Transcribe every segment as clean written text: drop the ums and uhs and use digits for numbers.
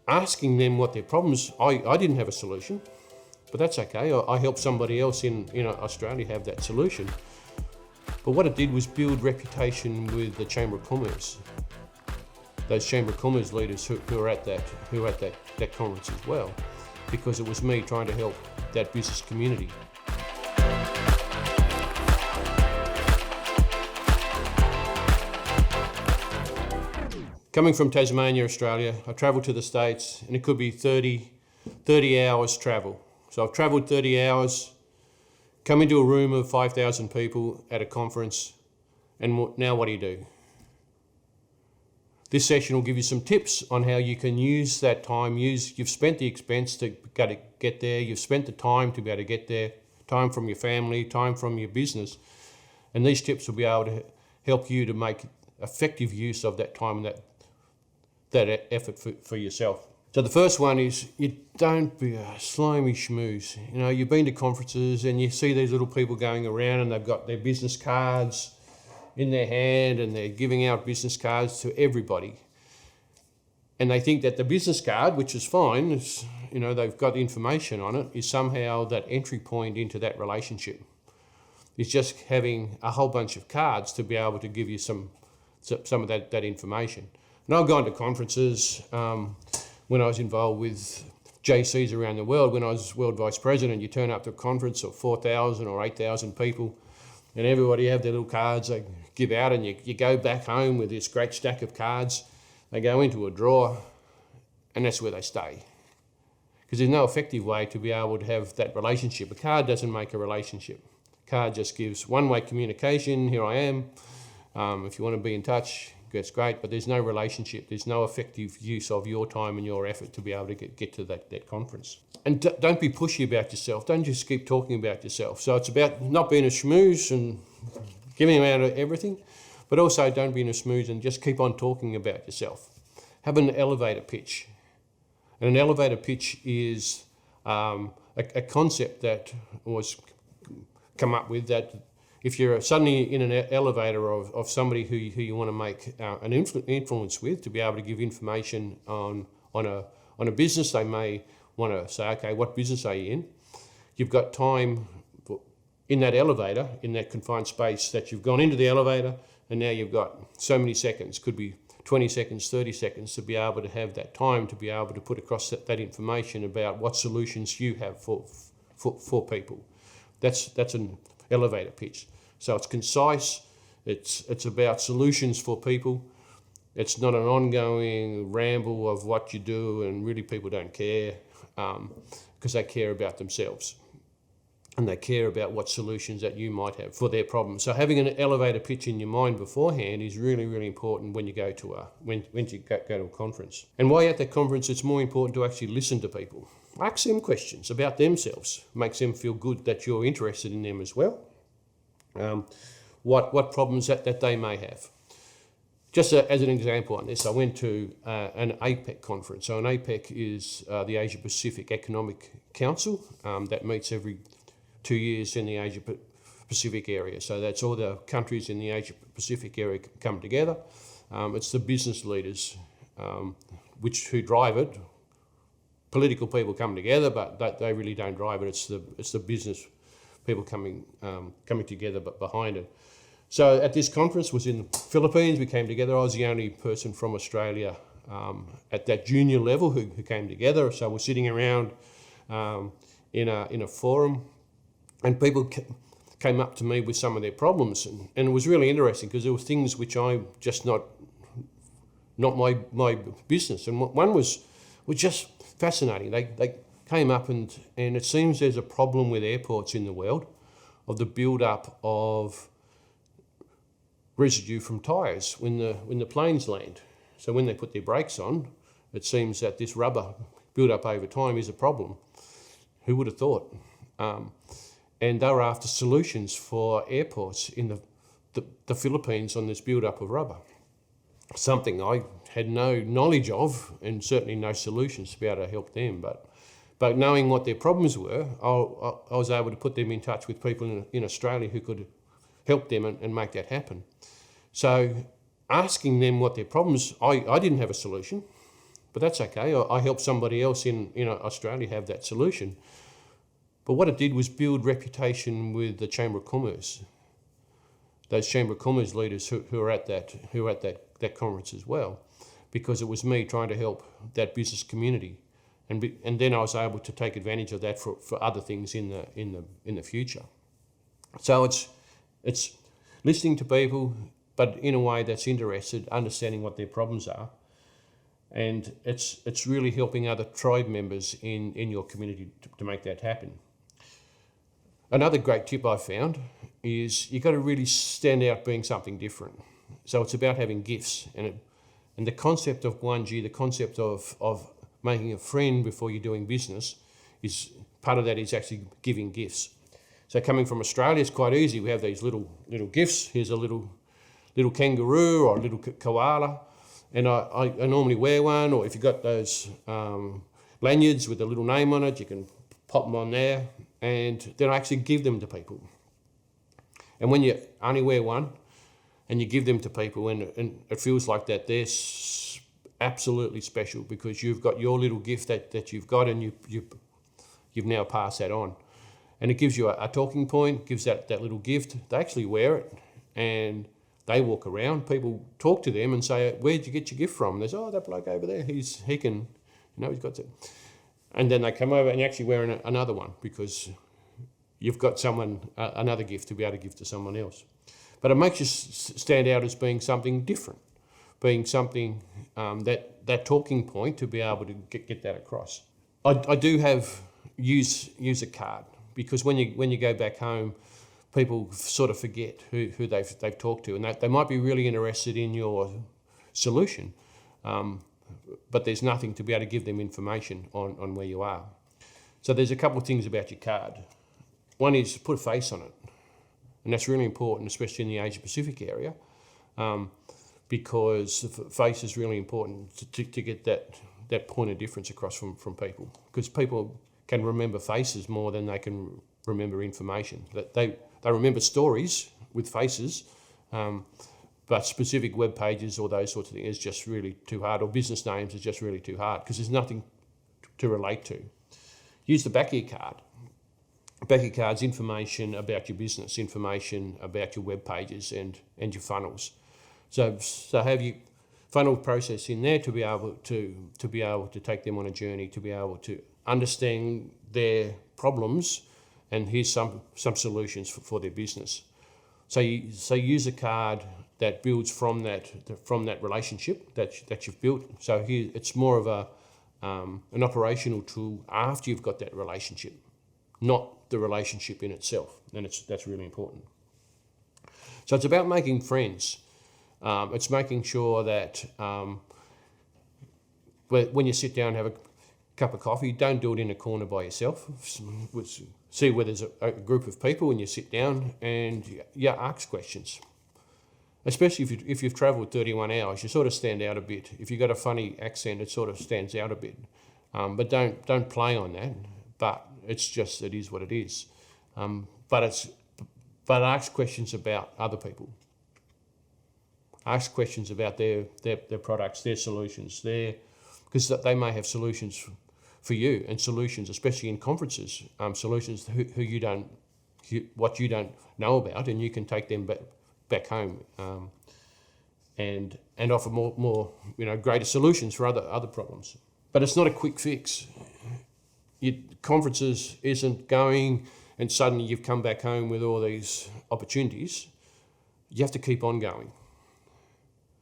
asking them what their problems, I didn't have a solution, but that's okay. I helped somebody else in Australia have that solution. But what it did was build reputation with the Chamber of Commerce. Those Chamber of Commerce leaders who were at that conference as well, because it was me trying to help that business community. Coming from Tasmania, Australia, I travelled to the States, and it could be 30 hours travel. So I've travelled 30 hours, come into a room of 5,000 people at a conference, and now what do? This session will give you some tips on how you can use that time. You've spent the expense to get there, you've spent the time to be able to get there, time from your family, time from your business, and these tips will be able to help you to make effective use of that time and that effort for yourself. So the first one is, you don't be a slimy schmooze. You've been to conferences and you see these little people going around and they've got their business cards in their hand and they're giving out business cards to everybody. And they think that the business card, which is fine, they've got information on it, is somehow that entry point into that relationship. It's just having a whole bunch of cards to be able to give you some of that information. And I've gone to conferences when I was involved with JCs around the world. When I was World Vice President, you turn up to a conference of 4,000 or 8,000 people, and everybody have their little cards they give out, and you go back home with this great stack of cards. They go into a drawer, and that's where they stay. Because there's no effective way to be able to have that relationship. A card doesn't make a relationship. A card just gives one-way communication. Here I am. If you want to be in touch, that's great, but there's no relationship. There's no effective use of your time and your effort to be able to get to that conference. And don't be pushy about yourself. Don't just keep talking about yourself. So it's about not being a schmooze and giving out everything, but also don't be in a schmooze and just keep on talking about yourself. Have an elevator pitch. And an elevator pitch is a concept that was come up with, that if you're suddenly in an elevator of somebody who you want to make an influence with, to be able to give information on a business, they may want to say, okay, what business are you in? You've got time in that elevator, in that confined space, that you've gone into the elevator, and now you've got so many seconds, could be 20 seconds, 30 seconds, to be able to have that time to be able to put across that information about what solutions you have for people. That's an elevator pitch. So it's concise, it's about solutions for people. It's not an ongoing ramble of what you do, and really people don't care because they care about themselves and they care about what solutions that you might have for their problems. So having an elevator pitch in your mind beforehand is really, really important when you go to a conference. And while you're at that conference, it's more important to actually listen to people. Ask them questions about themselves. Makes them feel good that you're interested in them as well. What problems that they may have. Just as an example on this, I went to an APEC conference. So an APEC is the Asia Pacific Economic Council that meets every 2 years in the Asia Pacific area. So that's all the countries in the Asia Pacific area come together. It's the business leaders who drive it. Political people come together, but they really don't drive it. It's the business people coming together but behind it. So at this conference was in the Philippines. We came together. I was the only person from Australia at that junior level who came together. So we're sitting around in a forum, and people came up to me with some of their problems, and it was really interesting because there were things which I'm just not my business. And one was just fascinating. They came up and it seems there's a problem with airports in the world of the build-up of residue from tyres when the planes land. So when they put their brakes on, it seems that this rubber build-up over time is a problem. Who would have thought? And they were after solutions for airports in the Philippines on this build-up of rubber. Something I had no knowledge of, and certainly no solutions to be able to help them. But knowing what their problems were, I was able to put them in touch with people in Australia who could help them and make that happen. So asking them what their problems, I didn't have a solution, But that's okay. I helped somebody else in Australia have that solution. But what it did was build reputation with the Chamber of Commerce, those Chamber of Commerce leaders who are at that conference as well, because it was me trying to help that business community, and then I was able to take advantage of that for other things in the future. So it's listening to people, but in a way that's interested, understanding what their problems are, and it's really helping other tribe members in your community to make that happen. Another great tip I found is you've got to really stand out being something different. So it's about having gifts, and the concept of 1G, the concept of making a friend before you're doing business, is part of that is actually giving gifts. So coming from Australia, it's quite easy. We have these little gifts. Here's a little kangaroo or a little koala, and I normally wear one. Or if you've got those lanyards with a little name on it, you can pop them on there, and then I actually give them to people. And when you only wear one and you give them to people, and it feels like that, they're absolutely special because you've got your little gift that you've got, and you've now passed that on. And it gives you a talking point, gives that little gift. They actually wear it and they walk around. People talk to them and say, "Where'd you get your gift from?" And they say, "Oh, that bloke over there, he's got to." And then they come over and you're actually wearing another one because you've got another gift to be able to give to someone else. But it makes you stand out as being something different, being something that talking point to be able to get that across. I do use a card because when you go back home, people sort of forget who they've talked to, and they might be really interested in your solution. But there's nothing to be able to give them information on where you are. So there's a couple of things about your card. One is put a face on it, and that's really important, especially in the Asia Pacific area, because the face is really important to get that point of difference across from people, because people can remember faces more than they can remember information. They remember stories with faces, but specific web pages or those sorts of things is just really too hard, or business names is just really too hard because there's nothing to relate to. Use the back of your card. Back of your card's information about your business, information about your web pages and your funnels. So have your funnel process in there to be able to take them on a journey, to be able to understand their problems, and here's some solutions for their business. So use a card that builds from that relationship that you've built. So here it's more of an operational tool after you've got that relationship, not the relationship in itself, and that's really important. So it's about making friends. It's making sure that when you sit down and have a cup of coffee, don't do it in a corner by yourself. See where there's a group of people and you sit down and you ask questions. Especially if you've travelled 31 hours, you sort of stand out a bit. If you've got a funny accent, it sort of stands out a bit. But don't play on that. But it is what it is. But ask questions about other people. Ask questions about their products, their solutions, because they may have solutions for you, and solutions, especially in conferences, solutions what you don't know about, and you can take them back home and offer more greater solutions for other problems. But it's not a quick fix. Conferences isn't going and suddenly you've come back home with all these opportunities. You have to keep on going.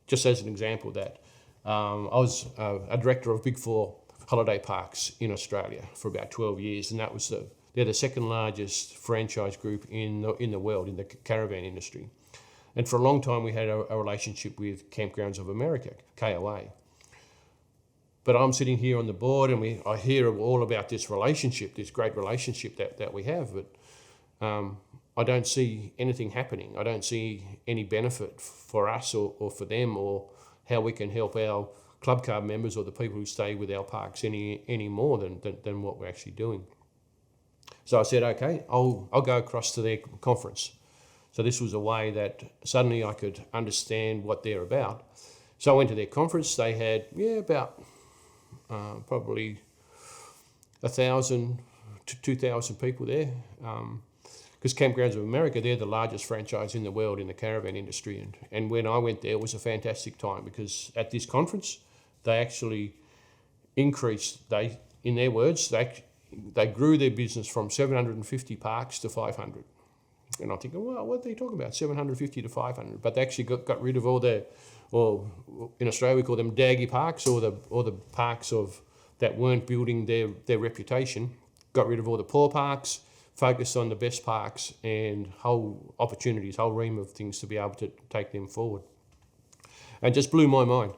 Just as an example, that I was a director of Big Four holiday parks in Australia for about 12 years, and they're the second largest franchise group in the world in the caravan industry. And for a long time, we had a relationship with Campgrounds of America, KOA. But I'm sitting here on the board, and I hear all about this relationship, this great relationship that we have, but I don't see anything happening. I don't see any benefit for us or for them, or how we can help our club card members or the people who stay with our parks any more than what we're actually doing. So I said, okay, I'll go across to their conference. So this was a way that suddenly I could understand what they're about. So I went to their conference. They had about probably 1,000 to 2,000 people there. Because Campgrounds of America, they're the largest franchise in the world in the caravan industry. And when I went there, it was a fantastic time, because at this conference, they actually increased, in their words, they grew their business from 750 parks to 500. And I'm thinking, well, what are they talking about? 750 to 500. But they actually got rid of or in Australia we call them daggy parks, or the parks that weren't building their reputation. Got rid of all the poor parks, focused on the best parks, and whole ream of things to be able to take them forward. And just blew my mind.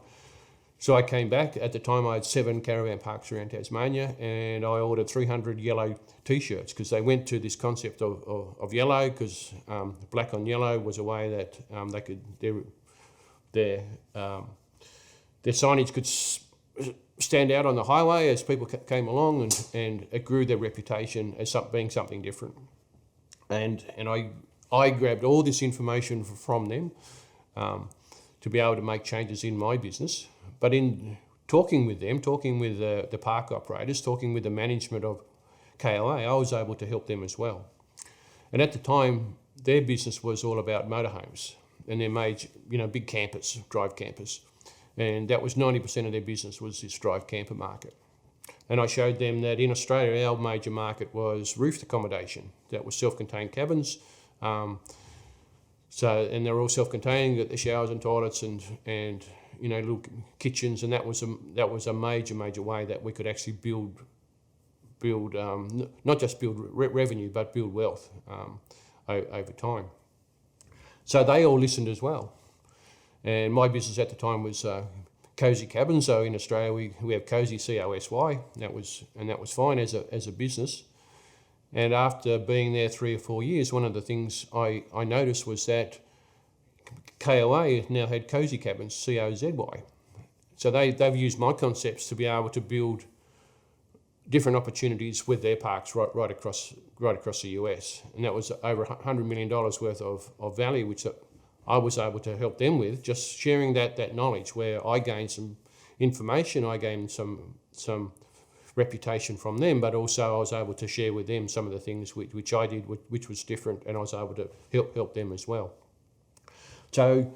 So I came back. At the time I had 7 caravan parks around Tasmania, and I ordered 300 yellow t-shirts, because they went to this concept of yellow, because black on yellow was a way that they could their signage could stand out on the highway as people came along, and it grew their reputation as being something different. And I grabbed all this information from them to be able to make changes in my business. But in talking with them, talking with the park operators, talking with the management of KOA, I was able to help them as well. And at the time, their business was all about motorhomes, and they made big campers, drive campers. And that was 90% of their business, was this drive camper market. And I showed them that in Australia, our major market was roofed accommodation. That was self-contained cabins. And they're all self-contained, got the showers and toilets and little kitchens. And that was a major way that we could actually build not just build revenue, but build wealth over time. So they all listened as well. And my business at the time was Cozy Cabins. So in Australia, we have Cozy, COSY. That was fine as a business. And after being there 3 or 4 years, one of the things I noticed was that KOA now had Cozy Cabins, COZY. So they've used my concepts to be able to build different opportunities with their parks right across the US. And that was over $100 million worth of value, which I was able to help them with, just sharing that knowledge, where I gained some information, I gained some reputation from them, but also I was able to share with them some of the things which I did, which was different, and I was able to help them as well. So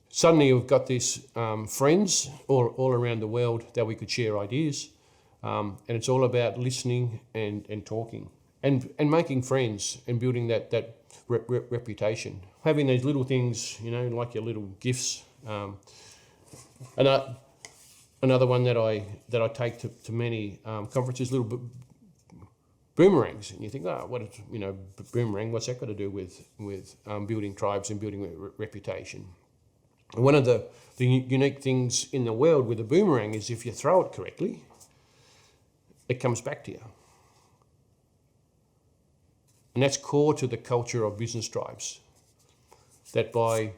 suddenly we've got these friends all around the world that we could share ideas, and it's all about listening and talking and making friends and building that reputation. Having these little things, like your little gifts. Another one that I take to many conferences, little boomerangs, and you think, what is boomerang? What's that got to do with building tribes and building reputation? And one of the unique things in the world with a boomerang is if you throw it correctly, it comes back to you. And that's core to the culture of business tribes. That by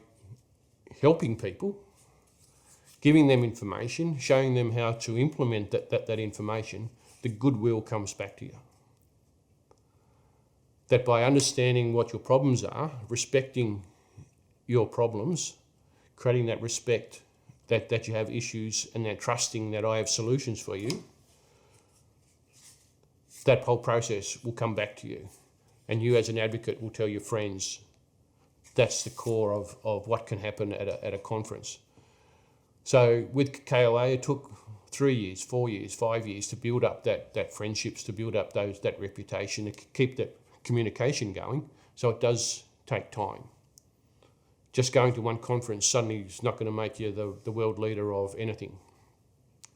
helping people, giving them information, showing them how to implement that information, the goodwill comes back to you. That by understanding what your problems are, respecting your problems, creating that respect that you have issues, and that trusting that I have solutions for you, that whole process will come back to you. And you as an advocate will tell your friends. That's the core of what can happen at a conference. So with KOA, it took 3 years, 4 years, 5 years to build up that friendships, to build up that reputation, to keep that communication going. So it does take time. Just going to one conference suddenly is not going to make you the world leader of anything.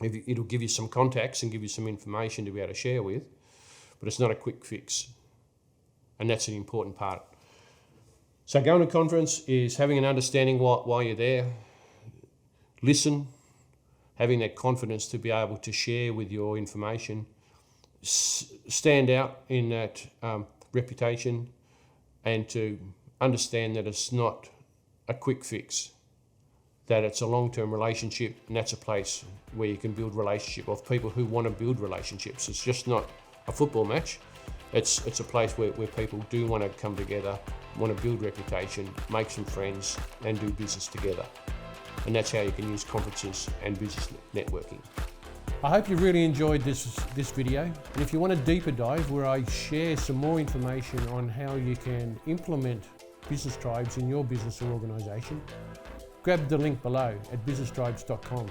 It'll give you some contacts and give you some information to be able to share with, but it's not a quick fix. And that's an important part. So going to a conference is having an understanding why you're there, listen, having that confidence to be able to share with your information, stand out in that reputation, and to understand that it's not a quick fix, that it's a long-term relationship, and that's a place where you can build relationship of people who want to build relationships. It's just not a football match. It's a place where people do want to come together, want to build reputation, make some friends, and do business together. And that's how you can use conferences and business networking. I hope you really enjoyed this video, and if you want a deeper dive where I share some more information on how you can implement business tribes in your business or organisation, grab the link below at businesstribes.com.